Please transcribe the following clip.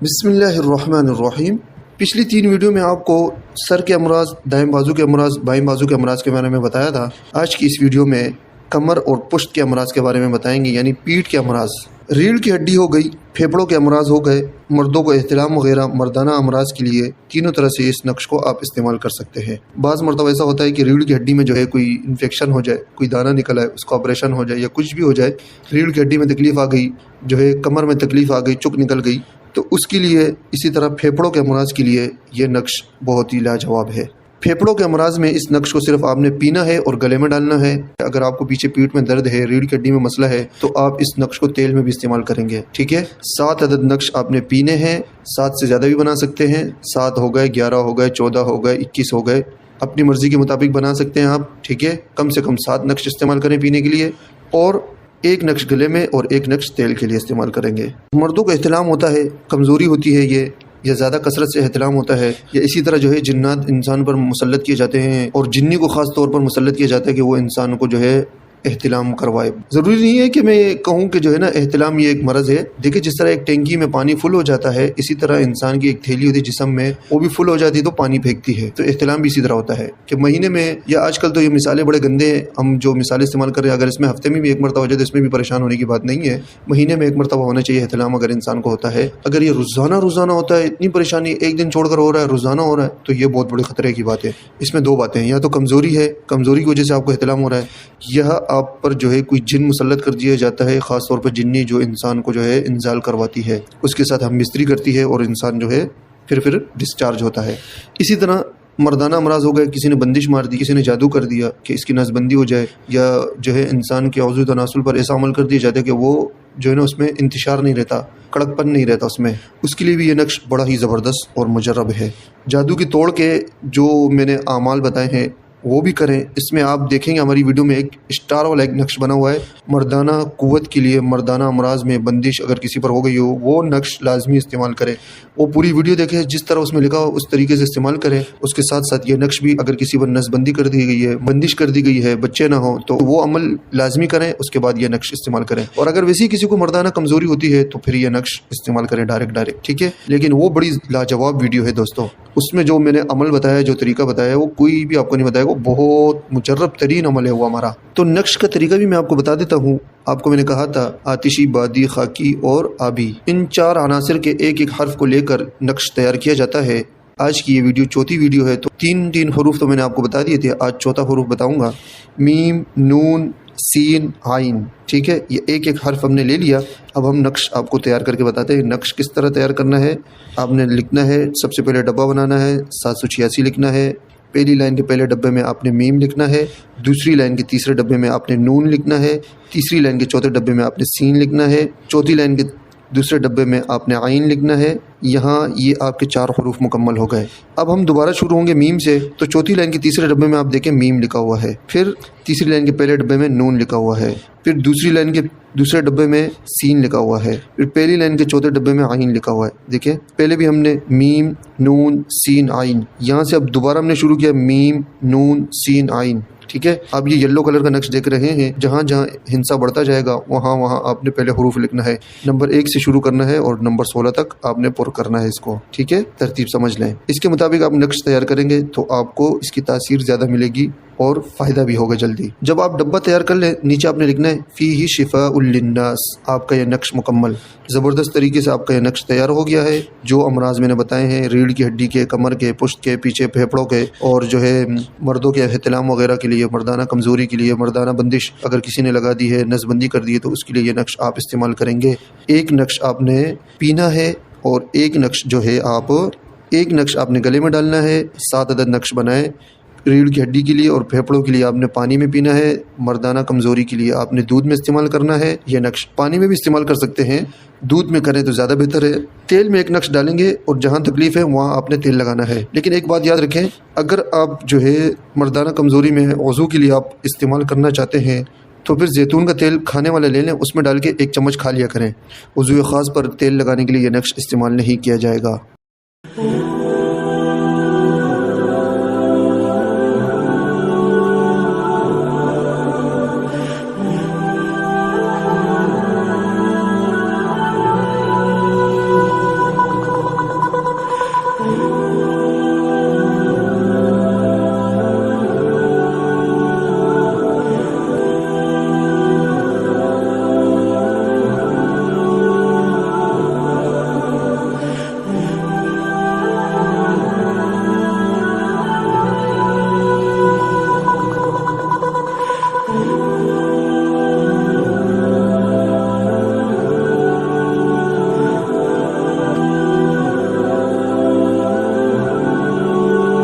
बिस्मिल्लाहिर्रहमानिर्रहीम। पिछली 3 वीडियो में आपको सर के अमराज, दाएं बाजू के अमराज, बाएं बाजू के अमराज के बारे में बताया था। आज की इस वीडियो में कमर और पुश्त के अमराज के बारे में बताएंगे, यानी पीठ के अमराज। रीढ़ की हड्डी हो गई, फेफड़ों के अमराज हो गए, मर्दों को एहतिलाम वगैरह मर्दाना अमराज के लिए तीनों तरह से इस नक्श को आप इस्तेमाल कर सकते हैं। बाज़ मरतबा ऐसा होता है कि रीढ़ की हड्डी में जो है कोई इन्फेक्शन हो जाए, कोई दाना निकल आए, उसका ऑपरेशन हो जाए या कुछ भी हो जाए, रीढ़ की हड्डी में तकलीफ़ आ गई, जो है कमर में तकलीफ़ आ गई, चुक निकल गई, तो उसके लिए इसी तरह फेफड़ों के अमराज के लिए ये नक्श बहुत ही लाजवाब है। फेफड़ों के अमराज में इस नक्श को सिर्फ आपने पीना है और गले में डालना है। अगर आपको पीछे पीठ में दर्द है, रीढ़ की हड्डी में मसला है, तो आप इस नक्श को तेल में भी इस्तेमाल करेंगे। ठीक है, 7 अदद नक्श आपने पीने हैं। 7 से ज़्यादा भी बना सकते हैं। 7 हो गए, 11 हो गए, 14 हो गए, 21 हो गए, अपनी मर्ज़ी के मुताबिक बना सकते हैं आप। ठीक है, कम से कम 7 नक्श इस्तेमाल करें पीने के लिए, और 1 नक्श गले में और 1 नक्श तेल के लिए इस्तेमाल करेंगे। मर्दों को एहतिलाम होता है, कमज़ोरी होती है ये, या ज़्यादा कसरत से एहतिलाम होता है, या इसी तरह जो है जिन्नात इंसान पर मुसल्लत किए जाते हैं, और जिन्नी को ख़ास तौर पर मुसल्लत किया जाता है कि वो इंसान को जो है एहतिलाम करवाए। ज़रूरी नहीं है कि मैं कहूँ कि जो है ना एहतिलाम ये एक मरज़ है। देखिए, जिस तरह एक टैंकी में पानी फुल हो जाता है, इसी तरह इंसान की एक थैली होती है जिस्म में, वो भी फुल हो जाती है तो पानी फेंकती है। तो एहतिलाम भी इसी तरह होता है कि महीने में, या आजकल तो ये मिसालें बड़े गंदे हैं, हम जो मिसालें इस्तेमाल कर रहे हैं, अगर इसमें हफ्ते में भी 1 मरतबा हो जाए तो इसमें भी परेशान होने की बात नहीं है। महीने में 1 मरतबा होना चाहिए एहतिलाम, अगर इंसान को होता है। अगर ये रोज़ाना होता है, इतनी परेशानी, एक दिन छोड़कर हो रहा है, रोज़ाना हो रहा है, तो ये बहुत बड़े ख़तरे की बात है। इसमें 2 बातें हैं, या तो कमज़ोरी है, कमज़ोरी की वजह से आपको एहतिलाम हो रहा है, यह आप पर जो है कोई जिन मुसल्लत कर दिया जाता है, ख़ास तौर पर जिन्नी जो इंसान को जो है इंजाल करवाती है, उसके साथ हम मिस्त्री करती है और इंसान जो है फिर डिस्चार्ज होता है। इसी तरह मर्दाना अमराज हो गए, किसी ने बंदिश मार दी, किसी ने जादू कर दिया कि इसकी नसबंदी हो जाए, या जो है इंसान के औज़ू तनासुल पर ऐसा अमल कर दिया जाता है कि वो जो है ना उसमें इंतशार नहीं रहता, कड़कपन नहीं रहता उसमें, उसके लिए भी ये नक्श बड़ा ही ज़बरदस्त और मुजर्रब है। जादू की तोड़ के जो मैंने आमाल बताए हैं वो भी करें। इसमें आप देखेंगे हमारी वीडियो में एक स्टार वाला एक नक्श बना हुआ है मर्दाना कुव्वत के लिए। मर्दाना अमराज में बंदिश अगर किसी पर हो गई हो, वो नक्श लाजमी इस्तेमाल करें। वो पूरी वीडियो देखें, जिस तरह उसमें लिखा हो उस तरीके से इस्तेमाल करें। उसके साथ साथ ये नक्श भी, अगर किसी पर नसबंदी कर दी गई है, बंदिश कर दी गई है, बच्चे ना हो, तो वो अमल लाजमी करें, उसके बाद ये नक्श इस्तेमाल करें। और अगर वैसे ही किसी को मर्दाना कमज़ोरी होती है तो फिर ये नक्श इस्तेमाल करें डायरेक्ट। ठीक है, लेकिन वो बड़ी लाजवाब वीडियो है दोस्तों। उसमें जो मैंने अमल बताया, जो तरीका बताया, वो कोई भी आपको नहीं बताएगा, वो बहुत मुजर्रब तरीन अमल है वो हमारा। तो नक्श का तरीका भी मैं आपको बता देता हूँ। आपको मैंने कहा था आतिशी, बादी, खाकी और आबी, इन 4 अनासिर के एक हर्फ को लेकर नक्श तैयार किया जाता है। आज की ये वीडियो चौथी वीडियो है, तो 3 हरूफ तो मैंने आपको बता दिए थे, आज चौथा हरूफ बताऊंगा। मीम, नून, सीन, आइन। ठीक है, ये एक हर्फ हमने ले लिया। अब हम नक्श आपको तैयार करके बताते हैं। नक्श किस तरह तैयार करना है, आपने लिखना है, सबसे पहले डब्बा बनाना है, 786 लिखना है। पहली लाइन के पहले डब्बे में आपने मीम लिखना है, दूसरी लाइन के तीसरे डब्बे में आपने नून लिखना है, तीसरी लाइन के चौथे डब्बे में आपने सीन लिखना है, चौथी लाइन के दूसरे डब्बे में आपने आइन लिखना है। यहाँ ये आपके 4 हरूफ मुकम्मल हो गए। अब हम दोबारा शुरू होंगे मीम से। तो चौथी लाइन के तीसरे डब्बे में आप देखें मीम लिखा हुआ है, फिर तीसरी लाइन के पहले डब्बे में नून लिखा हुआ है, फिर दूसरी लाइन के दूसरे डब्बे में सीन लिखा हुआ है, फिर पहली लाइन के चौथे डब्बे में आइन लिखा हुआ है। देखें, पहले भी हमने मीम, नून, सीन, आइन, यहाँ से अब दोबारा हमने शुरू किया मीम, नून, सीन, आइन। ठीक है, आप ये येलो कलर का नक्श देख रहे हैं, जहाँ जहाँ हिंसा बढ़ता जाएगा वहाँ आपने पहले हरूफ लिखना है। नंबर 1 से शुरू करना है और नंबर 16 तक आपने पुर करना है इसको। ठीक है, तरतीब समझ लें। इसके मुताबिक आप नक्श तैयार करेंगे तो आपको इसकी तासीर ज़्यादा मिलेगी और फ़ायदा भी होगा जल्दी। जब आप डब्बा तैयार कर लें, नीचे आपने लिखना है फ़ीही शिफ़ाउल लिन्नास। आपका यह नक्श मुकम्मल ज़बरदस्त तरीके से आपका यह नक्श तैयार हो गया है। जो अमराज मैंने बताए हैं, रीढ़ की हड्डी के, कमर के, पुश्त के, पीछे फेफड़ों के, और जो है मर्दों के एहतिलाम वगैरह के लिए, मर्दाना कमज़ोरी के लिए, मर्दाना बंदिश अगर किसी ने लगा दी है, नसबंदी कर दी है, तो उसके लिए ये नक्श आप इस्तेमाल करेंगे। 1 नक्श आपने पीना है और 1 नक्श जो है एक नक्श आपने गले में डालना है। 7 अदद नक्श बनाए। रीढ़ की हड्डी के लिए और फेफड़ों के लिए आपने पानी में पीना है। मर्दाना कमज़ोरी के लिए आपने दूध में इस्तेमाल करना है। यह नक्श पानी में भी इस्तेमाल कर सकते हैं, दूध में करें तो ज़्यादा बेहतर है। तेल में 1 नक्श डालेंगे और जहाँ तकलीफ़ है वहाँ आपने तेल लगाना है। लेकिन एक बात याद रखें, अगर आप जो है मर्दाना कमज़ोरी में वज़ू के लिए आप इस्तेमाल करना चाहते हैं तो फिर जैतून का तेल खाने वाला ले लें, उसमें डाल के 1 चम्मच खा लिया करें। वज़ू ख़ास पर तेल लगाने के लिए यह नक्श इस्तेमाल नहीं किया जाएगा।